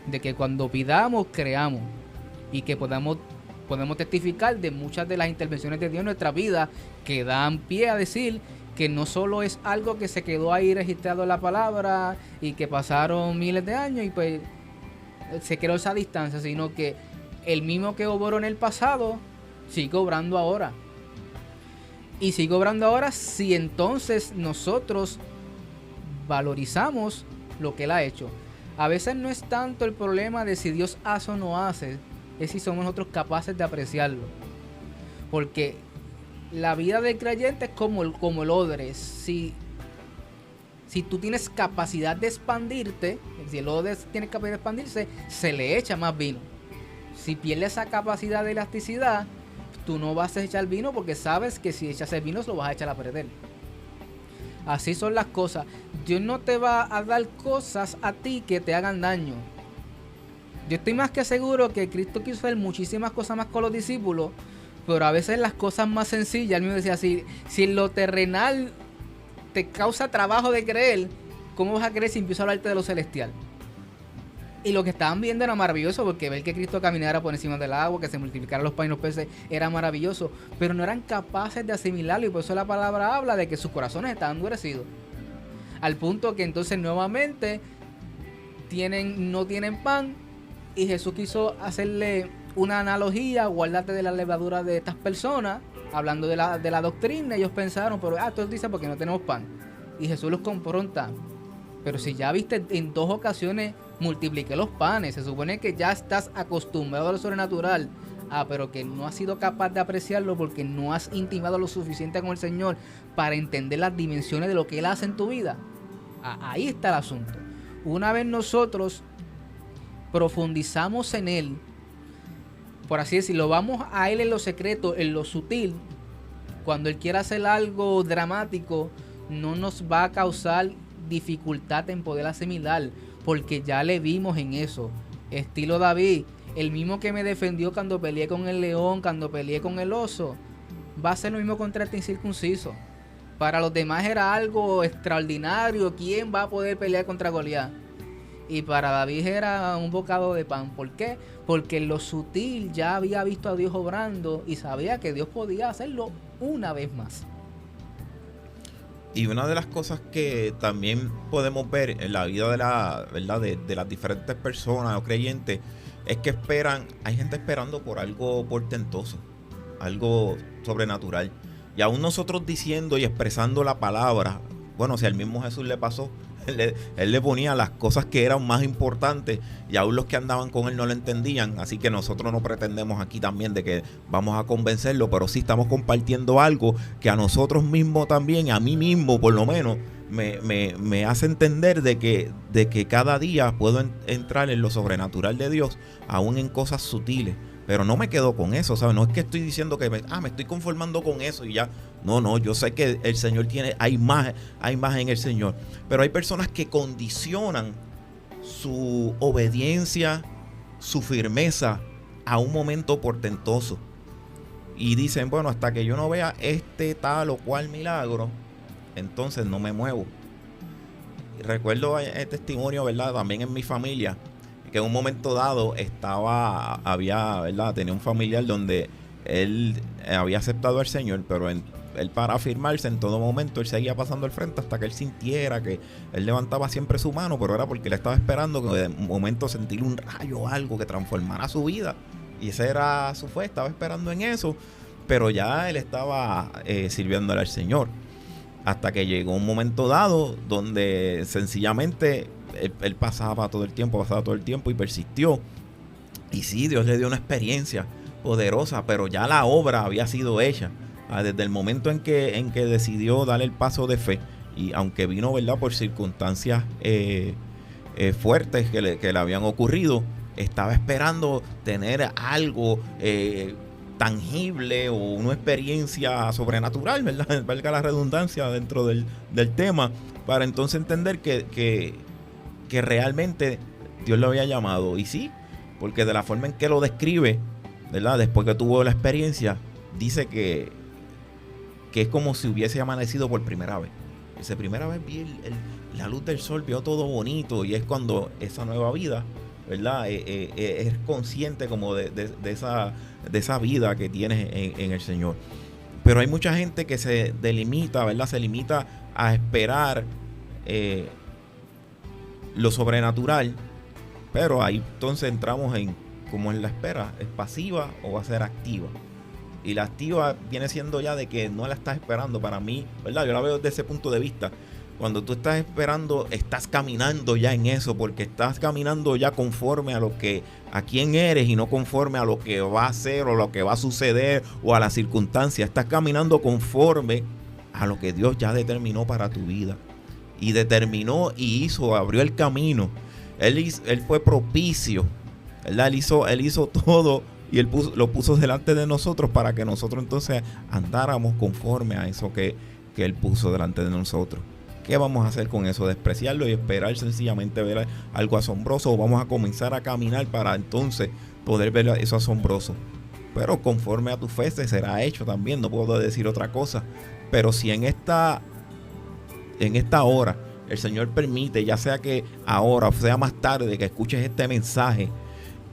Speaker 2: De que cuando pidamos, creamos, y que podemos testificar de muchas de las intervenciones de Dios en nuestra vida, que dan pie a decir que no solo es algo que se quedó ahí registrado en la palabra y que pasaron miles de años y pues se quedó esa distancia, sino que el mismo que obró en el pasado sigue obrando ahora. Y sigue obrando ahora si entonces nosotros valorizamos lo que Él ha hecho. A veces no es tanto el problema de si Dios hace o no hace, es si somos nosotros capaces de apreciarlo. Porque la vida del creyente es como el odre. Si tú tienes capacidad de expandirte, si el odre tiene capacidad de expandirse, se le echa más vino. Si pierde esa capacidad de elasticidad, tú no vas a echar vino porque sabes que si echas el vino se lo vas a echar a perder. Así son las cosas. Dios no te va a dar cosas a ti que te hagan daño. Yo estoy más que seguro que Cristo quiso hacer muchísimas cosas más con los discípulos, pero a veces las cosas más sencillas, él me decía así, si en lo terrenal te causa trabajo de creer, ¿cómo vas a creer si empiezo a hablarte de lo celestial? Y lo que estaban viendo era maravilloso, porque ver que Cristo caminara por encima del agua, que se multiplicaran los panes y los peces, era maravilloso, pero no eran capaces de asimilarlo, y por eso la palabra habla de que sus corazones estaban endurecidos, al punto que entonces nuevamente no tienen pan, y Jesús quiso hacerle una analogía: guárdate de la levadura de estas personas, hablando de la doctrina. Ellos pensaron, pero tú dices porque no tenemos pan, y Jesús los confronta: pero si ya viste en 2 ocasiones multipliqué los panes, se supone que ya estás acostumbrado a lo sobrenatural, pero que no has sido capaz de apreciarlo porque no has intimado lo suficiente con el Señor para entender las dimensiones de lo que Él hace en tu vida. Ahí está el asunto. Una vez nosotros profundizamos en Él, por así decirlo, vamos a Él en lo secreto, en lo sutil, cuando Él quiera hacer algo dramático, no nos va a causar dificultad en poder asimilar, porque ya le vimos en eso. Estilo David, el mismo que me defendió cuando peleé con el león, cuando peleé con el oso, va a ser lo mismo contra este incircunciso. Para los demás era algo extraordinario, ¿quién va a poder pelear contra Goliat? Y para David era un bocado de pan. ¿Por qué? Porque en lo sutil ya había visto a Dios obrando y sabía que Dios podía hacerlo una vez más.
Speaker 1: Y una de las cosas que también podemos ver en la vida de las diferentes personas o creyentes es que hay gente esperando por algo portentoso, algo sobrenatural. Y aún nosotros diciendo y expresando la palabra, bueno, si al mismo Jesús le pasó, él le ponía las cosas que eran más importantes y aún los que andaban con él no lo entendían. Así que nosotros no pretendemos aquí también de que vamos a convencerlo, pero sí estamos compartiendo algo que a nosotros mismos también, a mí mismo por lo menos, me hace entender de que cada día puedo entrar en lo sobrenatural de Dios, aún en cosas sutiles. Pero no me quedo con eso, ¿sabes? No es que estoy diciendo que me estoy conformando con eso y ya. No, yo sé que el Señor hay más en el Señor. Pero hay personas que condicionan su obediencia, su firmeza a un momento portentoso. Y dicen, bueno, hasta que yo no vea este tal o cual milagro, entonces no me muevo. Y recuerdo el testimonio, ¿verdad? También en mi familia, que en un momento dado tenía un familiar donde él había aceptado al Señor, pero él para afirmarse en todo momento, él seguía pasando al frente hasta que él sintiera que él levantaba siempre su mano, pero era porque él estaba esperando que de un momento sentir un rayo o algo que transformara su vida, y esa era su fe, estaba esperando en eso, pero ya él estaba sirviéndole al Señor, hasta que llegó un momento dado donde sencillamente él pasaba todo el tiempo y persistió. Y sí, Dios le dio una experiencia poderosa, pero ya la obra había sido hecha. Desde el momento en que decidió dar el paso de fe, y aunque vino, ¿verdad?, por circunstancias fuertes que le habían ocurrido, estaba esperando tener algo tangible o una experiencia sobrenatural, ¿verdad?, valga la redundancia dentro del tema, para entonces entender que realmente Dios lo había llamado. Y sí, porque de la forma en que lo describe, ¿verdad?, después que tuvo la experiencia, dice que es como si hubiese amanecido por primera vez. Esa primera vez vi la luz del sol, vio todo bonito, y es cuando esa nueva vida, ¿verdad?, es consciente como de esa vida que tienes en el Señor. Pero hay mucha gente que se delimita, ¿verdad?, se limita a esperar lo sobrenatural, pero ahí entonces entramos en cómo es la espera. ¿Es pasiva o va a ser activa? Y la activa viene siendo ya de que no la estás esperando. Para mí, ¿verdad?, yo la veo desde ese punto de vista. Cuando tú estás esperando, estás caminando ya en eso, porque estás caminando ya conforme a quién eres, y no conforme a lo que va a ser o lo que va a suceder o a las circunstancias. Estás caminando conforme a lo que Dios ya determinó para tu vida. Y determinó y abrió el camino. Él fue propicio, ¿verdad? Él hizo todo Y Él lo puso delante de nosotros para que nosotros entonces andáramos conforme a eso que Él puso delante de nosotros. ¿Qué vamos a hacer con eso? ¿Despreciarlo y esperar sencillamente ver algo asombroso? ¿O vamos a comenzar a caminar para entonces poder ver eso asombroso? Pero conforme a tu fe se será hecho también. No puedo decir otra cosa. Pero si en esta hora el Señor permite, ya sea que ahora o sea más tarde, que escuches este mensaje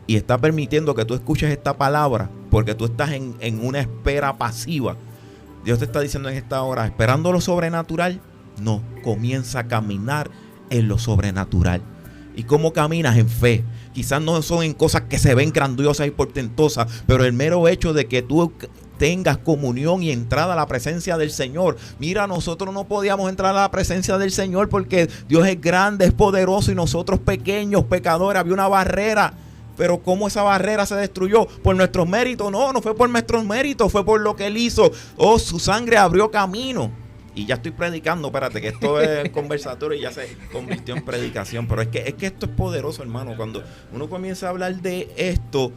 Speaker 1: y está permitiendo que tú escuches esta palabra porque tú estás en una espera pasiva, Dios te está diciendo en esta hora, esperando lo sobrenatural, no, comienza a caminar en lo sobrenatural. ¿Y cómo caminas? En fe. Quizás no son en cosas que se ven grandiosas y portentosas, pero el mero hecho de que tú tengas comunión y entrada a la presencia del Señor. Mira, nosotros no podíamos entrar a la presencia del Señor porque Dios es grande, es poderoso y nosotros pequeños, pecadores, había una barrera. Pero ¿cómo esa barrera se destruyó? ¿Por nuestros méritos? No, no fue por nuestros méritos, fue por lo que Él hizo. Oh, su sangre abrió camino. Y ya estoy predicando, espérate, que esto es conversatorio y ya se convirtió en predicación. Pero es que esto es poderoso, hermano. Cuando uno comienza a hablar de esto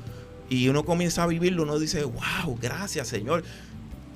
Speaker 1: y uno comienza a vivirlo, uno dice, wow, gracias, Señor.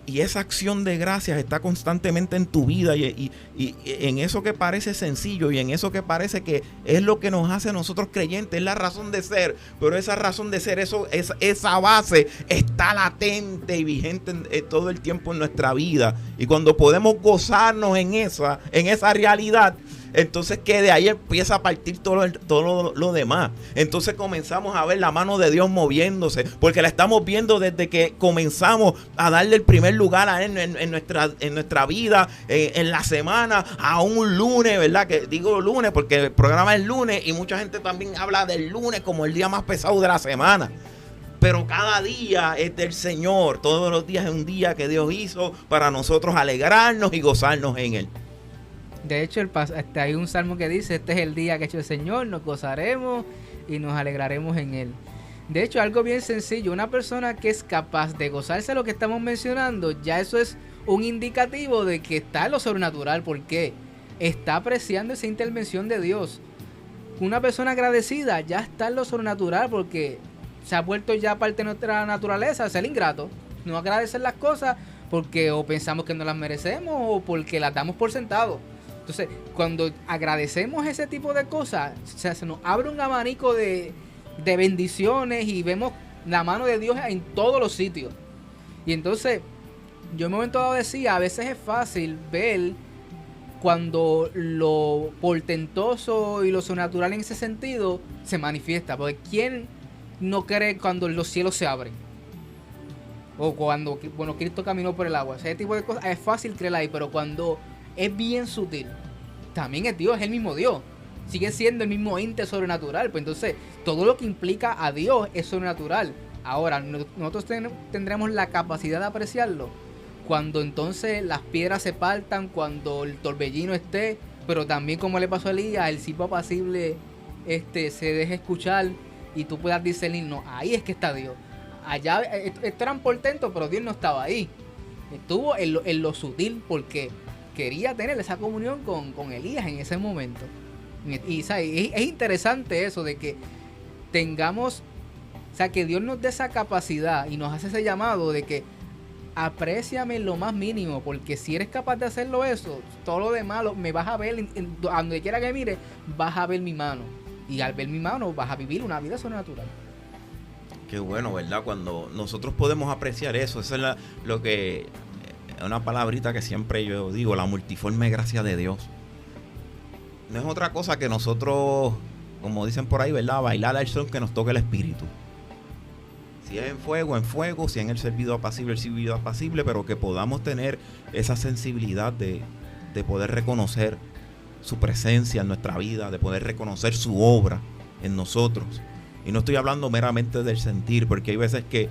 Speaker 1: Y esa acción de gracias está constantemente en tu vida y en eso que parece sencillo y en eso que parece que es lo que nos hace a nosotros creyentes, es la razón de ser. Pero esa razón de ser, esa base está latente y vigente todo el tiempo en nuestra vida. Y cuando podemos gozarnos en esa realidad, entonces que de ahí empieza a partir todo lo demás. Entonces comenzamos a ver la mano de Dios moviéndose, porque la estamos viendo desde que comenzamos a darle el primer lugar a Él en nuestra vida, en la semana, a un lunes, ¿verdad? Que digo lunes porque el programa es lunes y mucha gente también habla del lunes como el día más pesado de la semana. Pero cada día es del Señor, todos los días es un día que Dios hizo para nosotros alegrarnos y gozarnos en Él.
Speaker 2: De hecho, hay un salmo que dice, este es el día que ha hecho el Señor, nos gozaremos y nos alegraremos en Él. De hecho, algo bien sencillo, una persona que es capaz de gozarse lo que estamos mencionando, ya eso es un indicativo de que está en lo sobrenatural, porque está apreciando esa intervención de Dios. Una persona agradecida ya está en lo sobrenatural, porque se ha vuelto ya parte de nuestra naturaleza, ser ingrato, no agradecer las cosas porque o pensamos que no las merecemos o porque las damos por sentado. Entonces, cuando agradecemos ese tipo de cosas, o sea, se nos abre un abanico de bendiciones y vemos la mano de Dios en todos los sitios. Y entonces, yo en un momento dado decía, a veces es fácil ver cuando lo portentoso y lo sobrenatural en ese sentido se manifiesta. Porque ¿quién no cree cuando los cielos se abren? O cuando, bueno, Cristo caminó por el agua. Ese tipo de cosas es fácil creer ahí, pero cuando es bien sutil, también es Dios, es el mismo Dios, sigue siendo el mismo ente sobrenatural. Pues entonces todo lo que implica a Dios es sobrenatural. Ahora nosotros tendremos la capacidad de apreciarlo cuando entonces las piedras se partan, cuando el torbellino esté, pero también como le pasó a Elías, el silbo apacible se deje escuchar y tú puedas discernir, no, ahí es que está Dios. Allá eran portentos, pero Dios no estaba ahí, estuvo en lo sutil, porque quería tener esa comunión con Elías en ese momento. Y ¿sabes? Es interesante eso de que tengamos, o sea, que Dios nos dé esa capacidad y nos hace ese llamado de que apréciame en lo más mínimo, porque si eres capaz de hacerlo eso, todo lo demás me vas a ver, a donde quiera que mire, vas a ver mi mano. Y al ver mi mano vas a vivir una vida sobrenatural.
Speaker 1: Qué bueno, ¿verdad? Cuando nosotros podemos apreciar eso, eso es lo que... una palabrita que siempre yo digo, la multiforme gracia de Dios. No es otra cosa que nosotros, como dicen por ahí, ¿verdad? Bailar al son que nos toque el espíritu. Si es en fuego, si en el servido apacible, pero que podamos tener esa sensibilidad de poder reconocer su presencia en nuestra vida, de poder reconocer su obra en nosotros. Y no estoy hablando meramente del sentir, porque hay veces que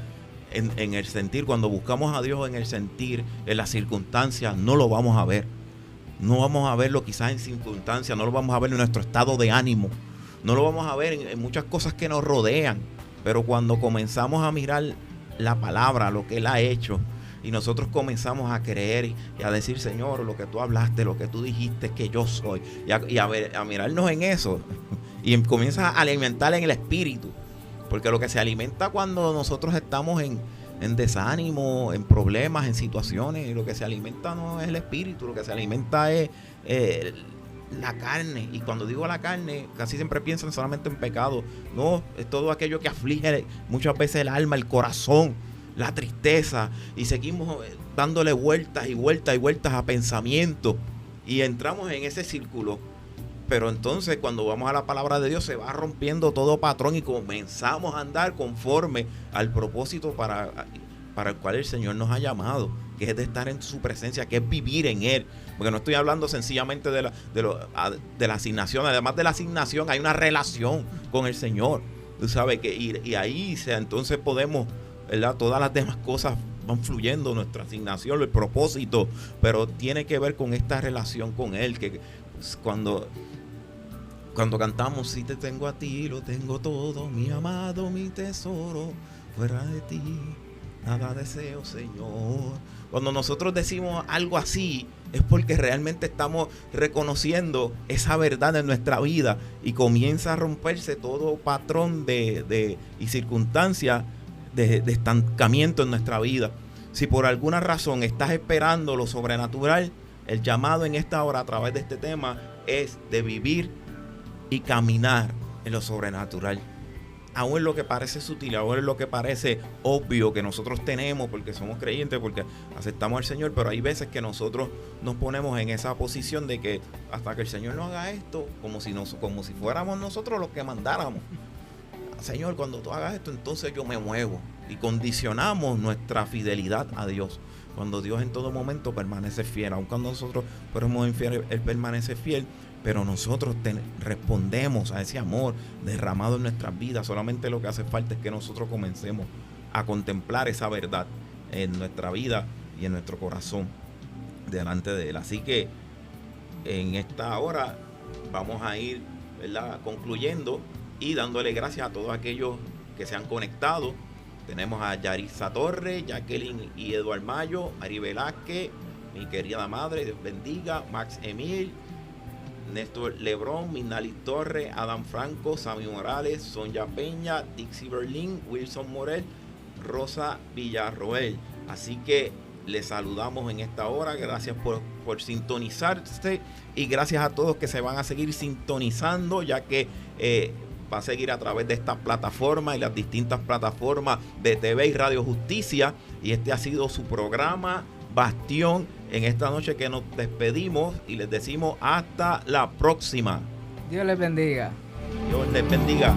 Speaker 1: en el sentir, cuando buscamos a Dios en el sentir, en las circunstancias, no lo vamos a ver. No vamos a verlo quizás en circunstancias, no lo vamos a ver en nuestro estado de ánimo, no lo vamos a ver en muchas cosas que nos rodean. Pero cuando comenzamos a mirar la palabra, lo que Él ha hecho, y nosotros comenzamos a creer y a decir, Señor, lo que tú hablaste, lo que tú dijiste es que yo soy, y a mirarnos en eso, y comienzas a alimentar en el espíritu. Porque lo que se alimenta cuando nosotros estamos en desánimo, en problemas, en situaciones, lo que se alimenta no es el espíritu, lo que se alimenta es la carne. Y cuando digo la carne, casi siempre piensan solamente en pecado. No, es todo aquello que aflige muchas veces el alma, el corazón, la tristeza, y seguimos dándole vueltas y vueltas y vueltas a pensamientos y entramos en ese círculo. Pero entonces cuando vamos a la palabra de Dios se va rompiendo todo patrón y comenzamos a andar conforme al propósito para el cual el Señor nos ha llamado, que es de estar en su presencia, que es vivir en Él. Porque no estoy hablando sencillamente de la asignación. Además de la asignación hay una relación con el Señor. Tú sabes que y ahí entonces podemos, ¿verdad? Todas las demás cosas van fluyendo, nuestra asignación, el propósito, pero tiene que ver con esta relación con Él, que cuando cantamos, si te tengo a ti, lo tengo todo, mi amado, mi tesoro, fuera de ti, nada deseo, Señor. Cuando nosotros decimos algo así, es porque realmente estamos reconociendo esa verdad en nuestra vida y comienza a romperse todo patrón y circunstancia de estancamiento en nuestra vida. Si por alguna razón estás esperando lo sobrenatural, el llamado en esta hora a través de este tema es de vivir y caminar en lo sobrenatural. Aún en lo que parece sutil, aún en lo que parece obvio que nosotros tenemos porque somos creyentes, porque aceptamos al Señor, pero hay veces que nosotros nos ponemos en esa posición de que hasta que el Señor no haga esto, como si fuéramos nosotros los que mandáramos. Señor, cuando tú hagas esto, entonces yo me muevo. Y condicionamos nuestra fidelidad a Dios. Cuando Dios en todo momento permanece fiel. Aun cuando nosotros fuéramos infieles, Él permanece fiel. Pero nosotros respondemos a ese amor derramado en nuestras vidas. Solamente lo que hace falta es que nosotros comencemos a contemplar esa verdad en nuestra vida y en nuestro corazón delante de Él. Así que en esta hora vamos a ir, ¿verdad?, concluyendo y dándole gracias a todos aquellos que se han conectado. Tenemos a Yarisa Torres, Jacqueline y Eduard Mayo, Ari Velázquez, mi querida madre, Dios bendiga, Max Emil, Néstor Lebrón, Minali Torres, Adam Franco, Sammy Morales, Sonia Peña, Dixie Berlín, Wilson Morel, Rosa Villarroel. Así que les saludamos en esta hora. Gracias por sintonizarse y gracias a todos que se van a seguir sintonizando, ya que va a seguir a través de esta plataforma y las distintas plataformas de TV y Radio Justicia. Y este ha sido su programa Bastión en esta noche, que nos despedimos y les decimos hasta la próxima.
Speaker 2: Dios les bendiga.
Speaker 1: Dios les bendiga.